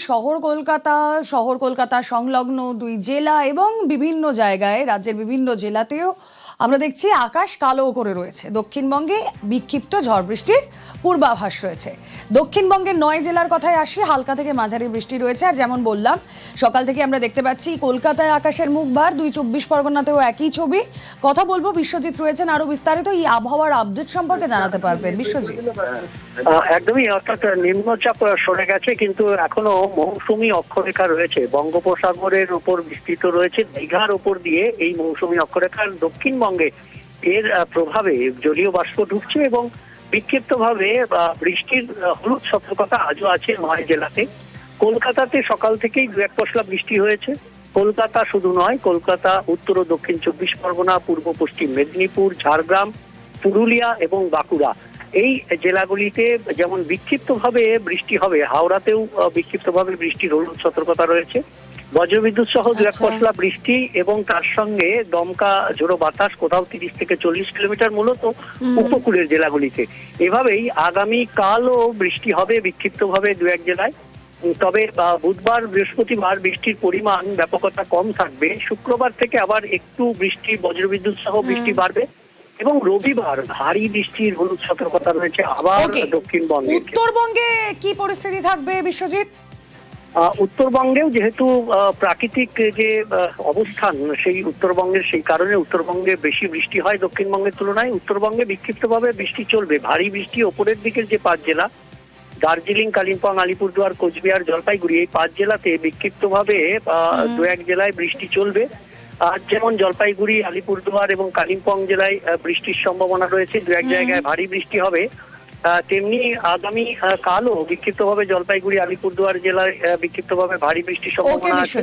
শহর কলকাতা সংলগ্ন দুই জেলা এবং বিভিন্ন জায়গায় রাজ্যের বিভিন্ন জেলাতেও আমরা দেখছি আকাশ কালো করে রয়েছে। দক্ষিণবঙ্গে বিক্ষিপ্ত ঝড় বৃষ্টির পূর্বাভাস রয়েছে। দক্ষিণবঙ্গের 9 জেলার কথায় আসি, হালকা থেকে মাঝারি বৃষ্টি রয়েছে। আর যেমন বললাম, সকাল থেকে আমরা দেখতে পাচ্ছি কলকাতায় আকাশের মুখ ভার, 24 পরগনাতেও একই ছবি। কথা বলবো, বিশ্বজিৎ রয়েছেন আরো বিস্তারিত এই আবহাওয়ার আপডেট সম্পর্কে জানাতে পারবেন। বিশ্বজিৎ, একদমই, অর্থাৎ নিম্নচাপ সরে গেছে, কিন্তু এখনো মৌসুমী অক্ষরেখা রয়েছে। বঙ্গোপসাগরের উপর বিস্তৃত রয়েছে, দীঘার উপর দিয়ে এই মৌসুমী অক্ষরেখার দক্ষিণবঙ্গে এর প্রভাবে জলীয় বাষ্প ঢুকছে এবং বিক্ষিপ্তভাবে বৃষ্টির হলুদ সতর্কতা আজও আছে 9 জেলাতে। কলকাতাতে সকাল থেকেই 2-1 পশলা বৃষ্টি হয়েছে। কলকাতা শুধু নয়, কলকাতা উত্তর ও দক্ষিণ 24 পরগনা, পূর্ব পশ্চিম মেদিনীপুর, ঝাড়গ্রাম, পুরুলিয়া এবং বাঁকুড়া, এই জেলাগুলিতে যেমন বিক্ষিপ্তভাবে বৃষ্টি হবে, হাওড়াতেও বিক্ষিপ্তভাবে বৃষ্টির হলুদ সতর্কতা রয়েছে। বজ্রবিদ্যুৎ সহ 2-1 পশলা বৃষ্টি এবং তার সঙ্গে দমকা ঝোড়ো বাতাস, কোথাও 30 থেকে 40 কিলোমিটার, মূলত উপকূলের জেলাগুলিতে। এভাবেই আগামী কালও বৃষ্টি হবে বিক্ষিপ্তভাবে 2-1 জেলায়। তবে বুধবার বৃহস্পতিবার বৃষ্টির পরিমাণ ব্যাপকতা কম থাকবে। শুক্রবার থেকে আবার একটু বৃষ্টি, বজ্রবিদ্যুৎ সহ বৃষ্টি বাড়বে এবং রবিবার ভারী বৃষ্টির হলুদ সতর্কতা রয়েছে আবার দক্ষিণবঙ্গে। উত্তরবঙ্গে কি পরিস্থিতি থাকবে বিশ্বজিৎ? উত্তরবঙ্গেও যেহেতু প্রাকৃতিক যে অবস্থান, সেই উত্তরবঙ্গের সেই কারণে উত্তরবঙ্গে বেশি বৃষ্টি হয় দক্ষিণবঙ্গের তুলনায়। উত্তরবঙ্গে বিক্ষিপ্তভাবে বৃষ্টি চলবে। ভারী বৃষ্টি ওপরের দিকের যে 5 জেলা, দার্জিলিং, কালিম্পং, আলিপুরদুয়ার, কোচবিহার, জলপাইগুড়ি, এই 5 জেলাতে বিক্ষিপ্তভাবে 2-1 জেলায় বৃষ্টি চলবে। আর যেমন জলপাইগুড়ি, আলিপুরদুয়ার এবং কালিম্পং জেলায় বৃষ্টির সম্ভাবনা রয়েছে, 2-1 জায়গায় ভারী বৃষ্টি হবে। তেমনি আগামী কালও বিক্ষিপ্তভাবে জলপাইগুড়ি, আলিপুরদুয়ার জেলায় বিক্ষিপ্তভাবে ভারী বৃষ্টির সম্ভাবনা আছে।